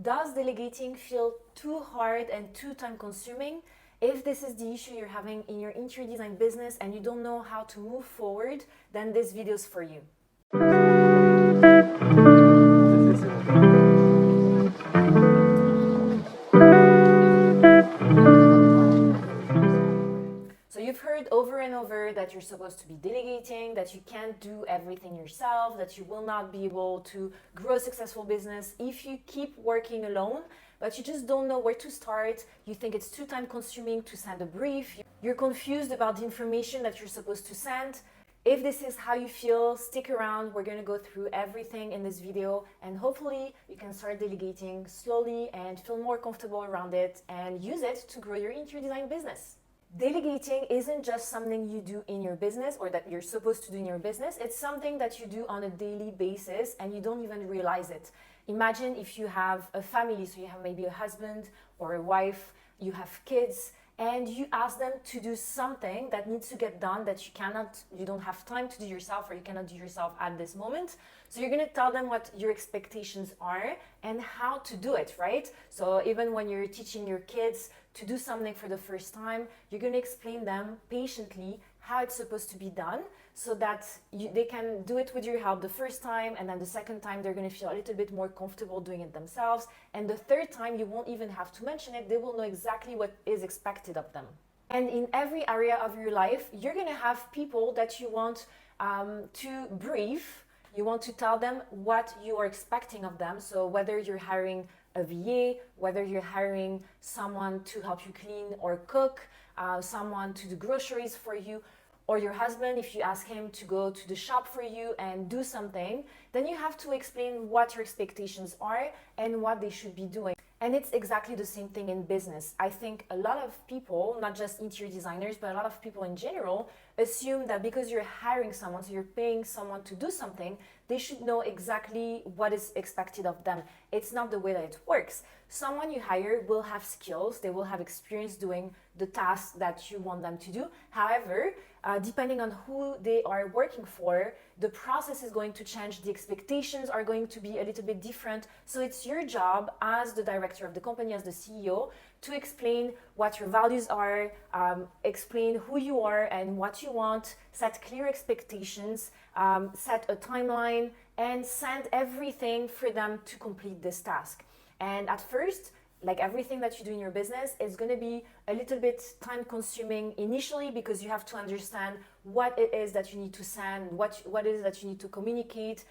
Does delegating feel too hard and too time consuming? If this is the issue you're having in your interior design business and you don't know how to move forward, then this video is for you. So you've heard over and over that you're supposed to be delegating, that you can't do everything yourself, that you will not be able to grow a successful business if you keep working alone, but you just don't know where to start. You think it's too time consuming to send a brief. You're confused about the information that you're supposed to send. If this is how you feel, stick around. We're going to go through everything in this video, and hopefully you can start delegating slowly and feel more comfortable around it and use it to grow your interior design business. Delegating isn't just something you do in your business or that you're supposed to do in your business. It's something that you do on a daily basis and you don't even realize it. Imagine if you have a family, so you have maybe a husband or a wife, you have kids, and you ask them to do something that needs to get done that you don't have time to do yourself, or you cannot do yourself at this moment. So you're going to tell them what your expectations are and how to do it, right? So even when you're teaching your kids to do something for the first time, you're going to explain them patiently how it's supposed to be done, so that they can do it with your help the first time, and then the second time they're going to feel a little bit more comfortable doing it themselves, and the third time you won't even have to mention it. They will know exactly what is expected of them. And in every area of your life, you're going to have people that you want to brief. You want to tell them what you are expecting of them. So whether you're hiring a VA, whether you're hiring someone to help you clean or cook, someone to do groceries for you, or your husband, if you ask him to go to the shop for you and do something, then you have to explain what your expectations are and what they should be doing. And it's exactly the same thing in business. I think a lot of people, not just interior designers, but a lot of people in general, assume that because you're hiring someone, so you're paying someone to do something, they should know exactly what is expected of them. It's not the way that it works. Someone you hire will have skills, they will have experience doing the tasks that you want them to do. However, depending on who they are working for, the process is going to change, the expectations are going to be a little bit different. So it's your job as the director of the company, as the CEO, to explain what your values are, explain who you are and what you want, set clear expectations, set a timeline, and send everything for them to complete this task. And at first, like everything that you do in your business, is going to be a little bit time consuming initially, because you have to understand what it is that you need to send, what it is that you need to communicate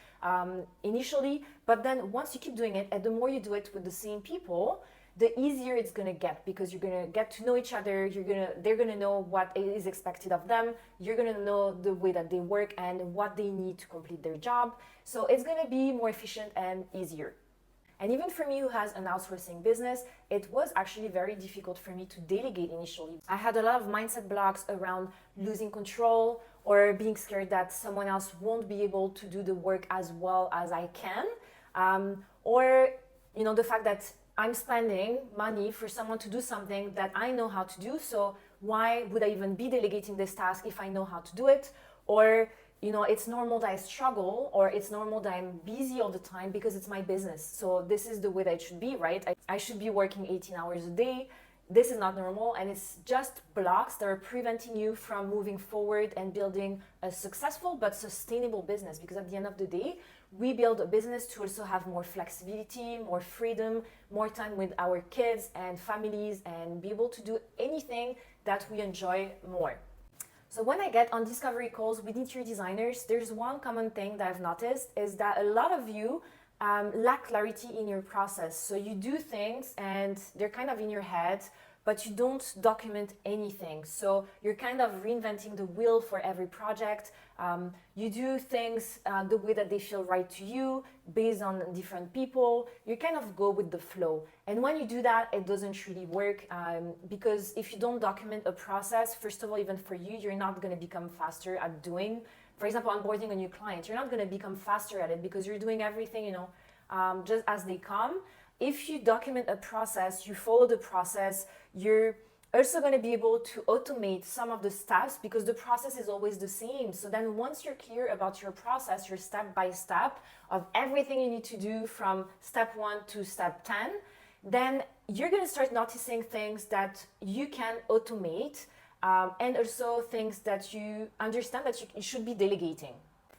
initially. But then once you keep doing it, and the more you do it with the same people, the easier it's going to get, because you're going to get to know each other. They're going to know what is expected of them. You're going to know the way that they work and what they need to complete their job. So it's going to be more efficient and easier. And even for me, who has an outsourcing business, it was actually very difficult for me to delegate initially. I had a lot of mindset blocks around losing control, or being scared that someone else won't be able to do the work as well as I can, or the fact that I'm spending money for someone to do something that I know how to do. So why would I even be delegating this task if I know how to do it? Or it's normal that I struggle, or it's normal that I'm busy all the time because it's my business. So this is the way that it should be, right? I should be working 18 hours a day. This is not normal, and it's just blocks that are preventing you from moving forward and building a successful but sustainable business. Because at the end of the day, we build a business to also have more flexibility, more freedom, more time with our kids and families, and be able to do anything that we enjoy more. So when I get on discovery calls with interior designers, there's one common thing that I've noticed, is that a lot of you lack clarity in your process. So you do things and they're kind of in your head, but you don't document anything. So you're kind of reinventing the wheel for every project. You do things the way that they feel right to you, based on different people. You kind of go with the flow. And when you do that, it doesn't really work, because if you don't document a process, first of all, even for you, you're not going to become faster at doing. For example, onboarding a new client, you're not going to become faster at it because you're doing everything, just as they come. If you document a process, you follow the process, you're also going to be able to automate some of the steps because the process is always the same. So then once you're clear about your process, your step by step of everything you need to do from step 1 to step 10, then you're going to start noticing things that you can automate, and also things that you understand that you should be delegating.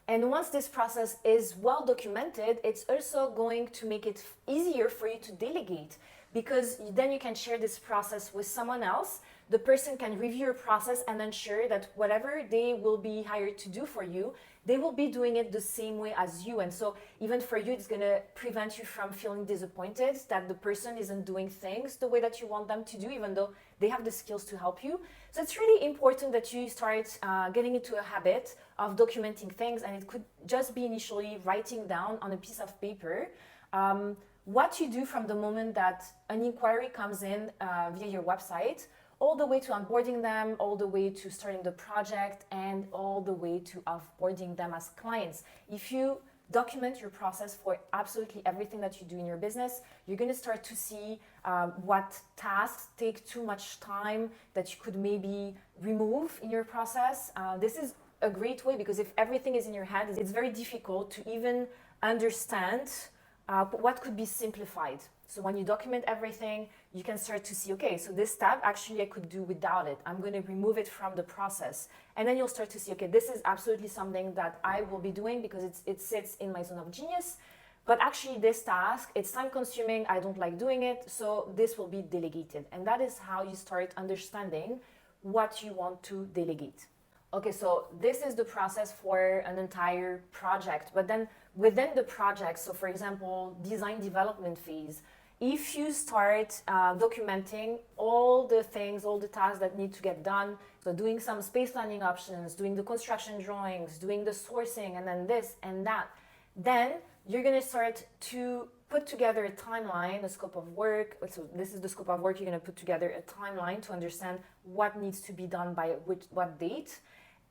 And once this process is well documented, it's also going to make it easier for you to delegate, because then you can share this process with someone else. The person can review your process and ensure that whatever they will be hired to do for you, they will be doing it the same way as you. And so even for you, it's going to prevent you from feeling disappointed that the person isn't doing things the way that you want them to do, even though they have the skills to help you. So it's really important that you start getting into a habit of documenting things, and it could just be initially writing down on a piece of paper what you do from the moment that an inquiry comes in via your website, all the way to onboarding them, all the way to starting the project, and all the way to offboarding them as clients. If you document your process for absolutely everything that you do in your business, you're going to start to see what tasks take too much time that you could maybe remove in your process. This is a great way, because if everything is in your head, it's very difficult to even understand what could be simplified. So when you document everything, you can start to see, okay, so this tab actually I could do without it. I'm going to remove it from the process. And then you'll start to see, okay, this is absolutely something that I will be doing because it sits in my zone of genius. But actually this task, it's time consuming, I don't like doing it, so this will be delegated. And that is how you start understanding what you want to delegate. Okay, so this is the process for an entire project. But then within the project, so for example, design development phase, if you start documenting all the things, all the tasks that need to get done, so doing some space planning options, doing the construction drawings, doing the sourcing, and then this and that, then you're going to start to put together a timeline, a scope of work. So this is the scope of work. You're going to put together a timeline to understand what needs to be done by what date.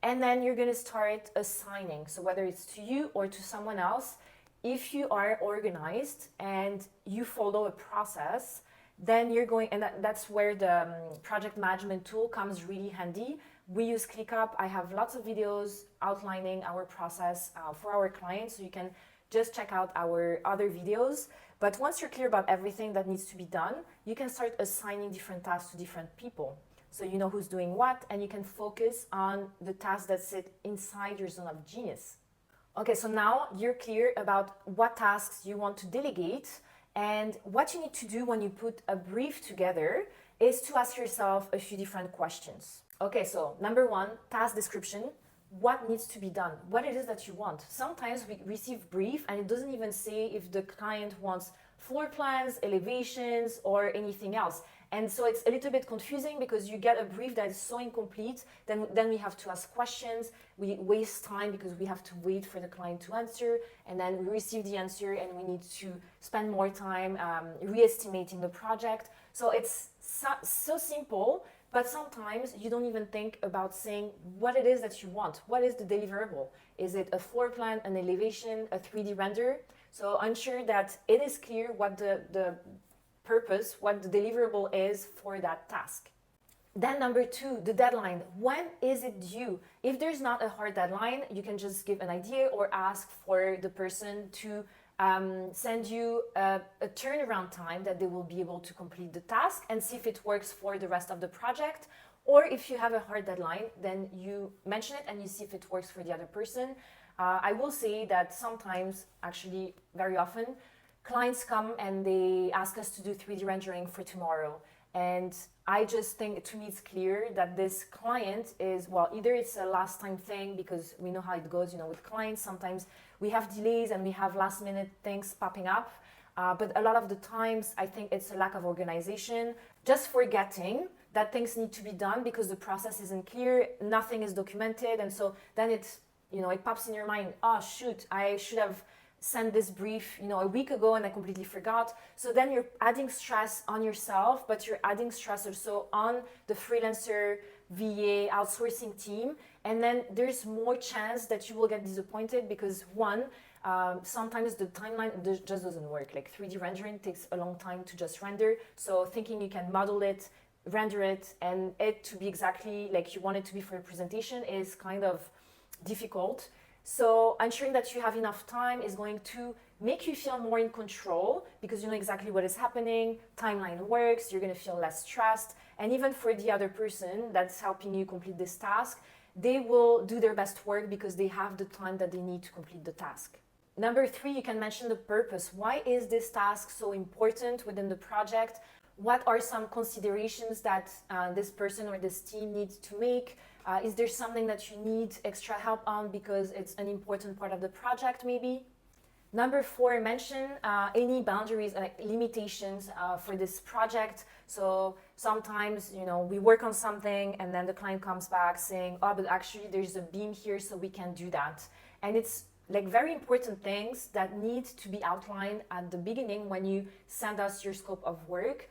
And then you're going to start assigning. So whether it's to you or to someone else, if you are organized and you follow a process, then you're going, and that's where the project management tool comes really handy. We use ClickUp. I have lots of videos outlining our process for our clients, so you can just check out our other videos. But once you're clear about everything that needs to be done, you can start assigning different tasks to different people. So you know who's doing what, and you can focus on the tasks that sit inside your zone of genius. Okay, so now you're clear about what tasks you want to delegate, and what you need to do when you put a brief together is to ask yourself a few different questions. Okay, so number 1, task description. What needs to be done? What it is that you want? Sometimes we receive brief and it doesn't even say if the client wants floor plans, elevations, or anything else. And so it's a little bit confusing because you get a brief that is so incomplete, then we have to ask questions, we waste time because we have to wait for the client to answer, and then we receive the answer and we need to spend more time re-estimating the project. So it's so simple, but sometimes you don't even think about saying what it is that you want. What is the deliverable? Is it a floor plan, an elevation, a 3D render? So ensure that it is clear what the purpose, what the deliverable is for that task. Then number 2, the deadline. When is it due? If there's not a hard deadline, you can just give an idea or ask for the person to send you a turnaround time that they will be able to complete the task, and see if it works for the rest of the project. Or if you have a hard deadline, then you mention it and you see if it works for the other person. I will say that sometimes, actually very often, clients come and they ask us to do 3D rendering for tomorrow. And I just think, to me, it's clear that this client is, well, either it's a last time thing, because we know how it goes, with clients. Sometimes we have delays and we have last minute things popping up. But a lot of the times, I think it's a lack of organization, just forgetting that things need to be done because the process isn't clear, nothing is documented. And so then it's, it pops in your mind, oh, shoot, I should have sent this brief, a week ago and I completely forgot. So then you're adding stress on yourself, but you're adding stress also on the freelancer, VA, outsourcing team. And then there's more chance that you will get disappointed because sometimes the timeline just doesn't work. Like 3D rendering takes a long time to just render. So thinking you can model it render it and it to be exactly like you want it to be for your presentation is kind of difficult. So ensuring that you have enough time is going to make you feel more in control because you know exactly what is happening, timeline works, you're going to feel less stressed. And even for the other person that's helping you complete this task, they will do their best work because they have the time that they need to complete the task. Number 3, you can mention the purpose. Why is this task so important within the project? What are some considerations that this person or this team needs to make? Is there something that you need extra help on because it's an important part of the project maybe? Number 4, mention any boundaries and limitations for this project. So sometimes, you know, we work on something and then the client comes back saying, oh, but actually there's a beam here, so we can't do that. And it's like very important things that need to be outlined at the beginning when you send us your scope of work,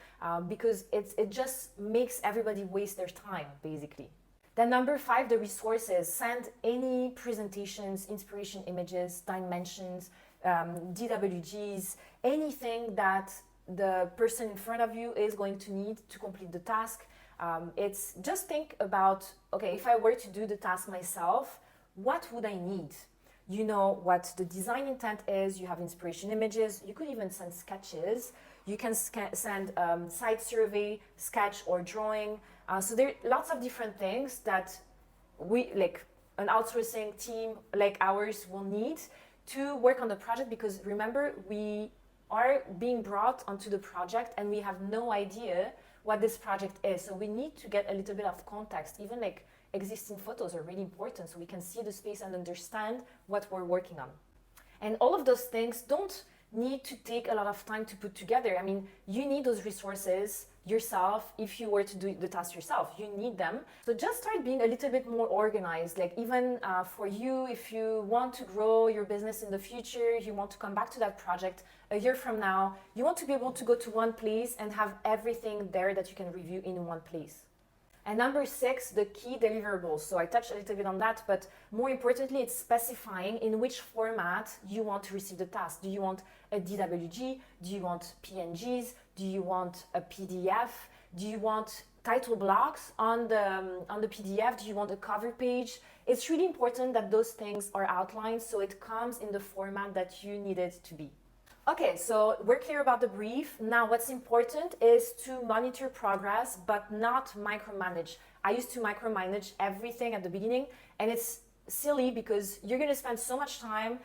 because it just makes everybody waste their time, basically. Then number 5, the resources. Send any presentations, inspiration images, dimensions, DWGs, anything that the person in front of you is going to need to complete the task. It's just think about, okay, if I were to do the task myself, what would I need? You know what the design intent is, you have inspiration images, you could even send sketches, you can send site survey, sketch or drawing. So there are lots of different things that we, like an outsourcing team like ours, will need to work on the project, because remember, we are being brought onto the project and we have no idea what this project is. So we need to get a little bit of context, even like existing photos are really important so we can see the space and understand what we're working on. And all of those things don't need to take a lot of time to put together. I mean, you need those resources yourself. If you were to do the task yourself, you need them. So just start being a little bit more organized. Like even for you, if you want to grow your business in the future, you want to come back to that project a year from now, you want to be able to go to one place and have everything there that you can review in one place. And number 6, the key deliverables. So I touched a little bit on that, but more importantly, it's specifying in which format you want to receive the task. Do you want a DWG? Do you want PNGs? Do you want a PDF? Do you want title blocks on the PDF? Do you want a cover page? It's really important that those things are outlined so it comes in the format that you need it to be. Okay, so we're clear about the brief. Now, what's important is to monitor progress, but not micromanage. I used to micromanage everything at the beginning, and it's silly because you're going to spend so much time,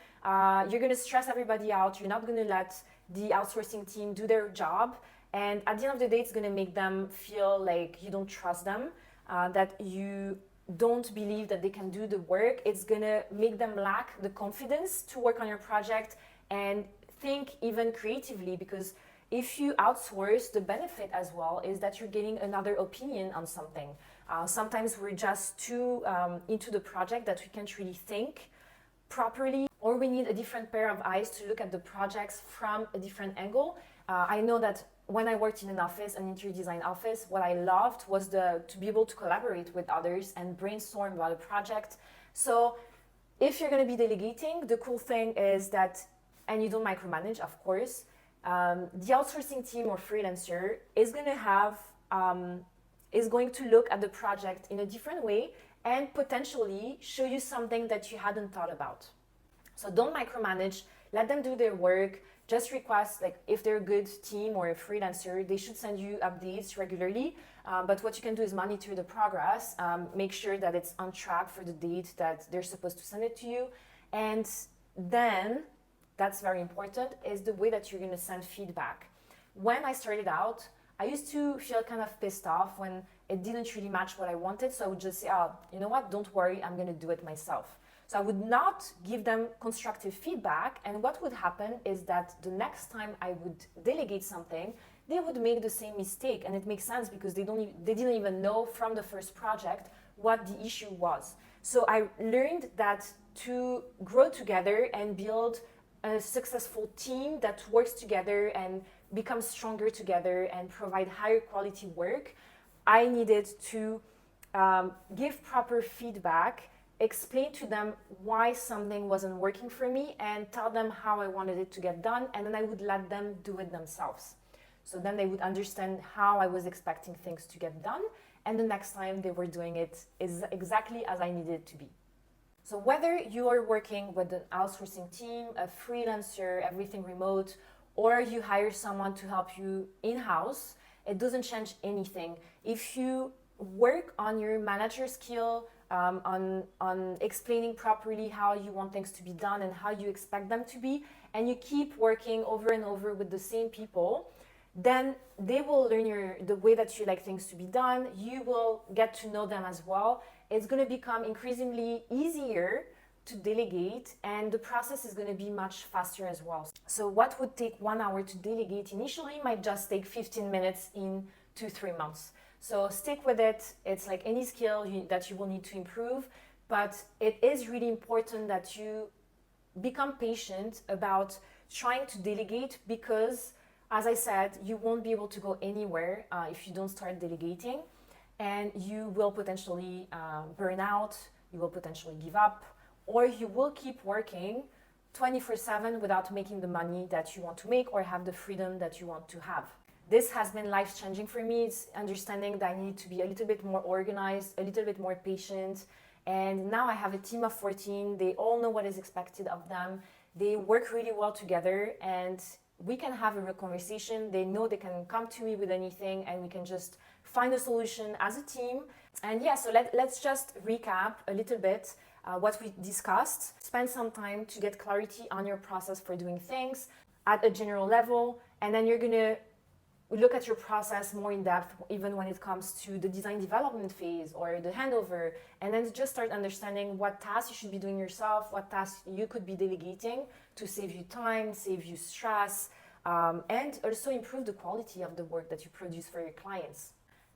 you're going to stress everybody out, you're not going to let the outsourcing team do their job, and at the end of the day, it's going to make them feel like you don't trust them, that you don't believe that they can do the work. It's going to make them lack the confidence to work on your project and think even creatively, because if you outsource, the benefit as well is that you're getting another opinion on something. Sometimes we're just too into the project that we can't really think properly, or we need a different pair of eyes to look at the projects from a different angle. I know that when I worked in an office, an interior design office, what I loved was to be able to collaborate with others and brainstorm about a project. So if you're going to be delegating, the cool thing is that, and you don't micromanage, of course, the outsourcing team or freelancer is going to have, is going to look at the project in a different way and potentially show you something that you hadn't thought about. So don't micromanage, let them do their work. Just request, like if they're a good team or a freelancer, they should send you updates regularly. But what you can do is monitor the progress, make sure that it's on track for the date that they're supposed to send it to you. And then, that's very important, is the way that you're going to send feedback. When I started out, I used to feel kind of pissed off when it didn't really match what I wanted. So I would just say, oh, you know what, don't worry, I'm going to do it myself. So I would not give them constructive feedback. And what would happen is that the next time I would delegate something, they would make the same mistake. And it makes sense because they didn't even know from the first project what the issue was. So I learned that to grow together and build a successful team that works together and becomes stronger together and provide higher quality work, I needed to give proper feedback, explain to them why something wasn't working for me, and tell them how I wanted it to get done, and then I would let them do it themselves. So then they would understand how I was expecting things to get done, and the next time they were doing it is exactly as I needed it to be. So whether you are working with an outsourcing team, a freelancer, everything remote, or you hire someone to help you in-house, it doesn't change anything. If you work on your manager skill, on explaining properly how you want things to be done and how you expect them to be, and you keep working over and over with the same people, then they will learn the way that you like things to be done. You will get to know them as well. It's going to become increasingly easier to delegate, and the process is going to be much faster as well. So what would take 1 hour to delegate initially might just take 15 minutes in 2-3 months. So stick with it. It's like any skill that you will need to improve, but it is really important that you become patient about trying to delegate, because as I said, you won't be able to go anywhere if you don't start delegating, and you will potentially burn out, you will potentially give up, or you will keep working 24/7 without making the money that you want to make or have the freedom that you want to have. This has been life-changing for me. It's understanding that I need to be a little bit more organized, a little bit more patient, and now I have a team of 14. They all know what is expected of them. They work really well together, and we can have a real conversation. They know they can come to me with anything, and we can just find a solution as a team. And yeah, so let's just recap a little bit what we discussed. Spend some time to get clarity on your process for doing things at a general level, and then you're gonna look at your process more in depth, even when it comes to the design development phase or the handover, and then just start understanding what tasks you should be doing yourself, what tasks you could be delegating to save you time, save you stress, and also improve the quality of the work that you produce for your clients.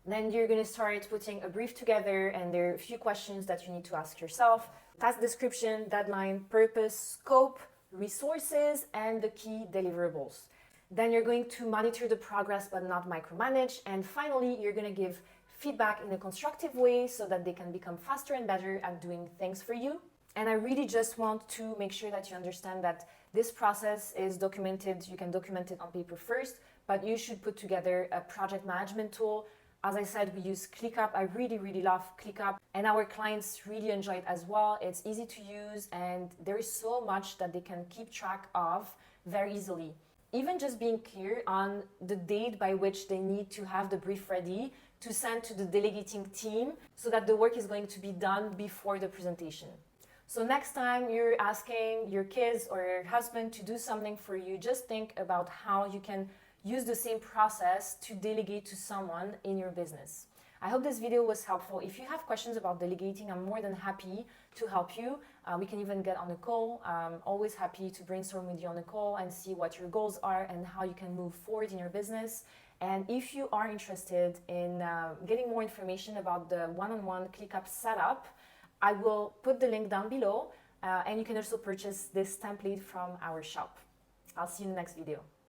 Then you're going to start putting a brief together, and there are a few questions that you need to ask yourself: task description, deadline, purpose, scope, resources, and the key deliverables. Then you're going to monitor the progress but not micromanage. And finally, you're going to give feedback in a constructive way so that they can become faster and better at doing things for you. And I really just want to make sure that you understand that this process is documented. You can document it on paper first, but you should put together a project management tool. As I said, we use ClickUp. I really, really love ClickUp, and our clients really enjoy it as well. It's easy to use, and there is so much that they can keep track of very easily. Even just being clear on the date by which they need to have the brief ready to send to the delegating team so that the work is going to be done before the presentation. So next time you're asking your kids or your husband to do something for you, just think about how you can use the same process to delegate to someone in your business. I hope this video was helpful. If you have questions about delegating, I'm more than happy to help you. We can even get on a call. I'm always happy to brainstorm with you on a call and see what your goals are and how you can move forward in your business. And if you are interested in getting more information about the one-on-one ClickUp setup, I will put the link down below, and you can also purchase this template from our shop. I'll see you in the next video.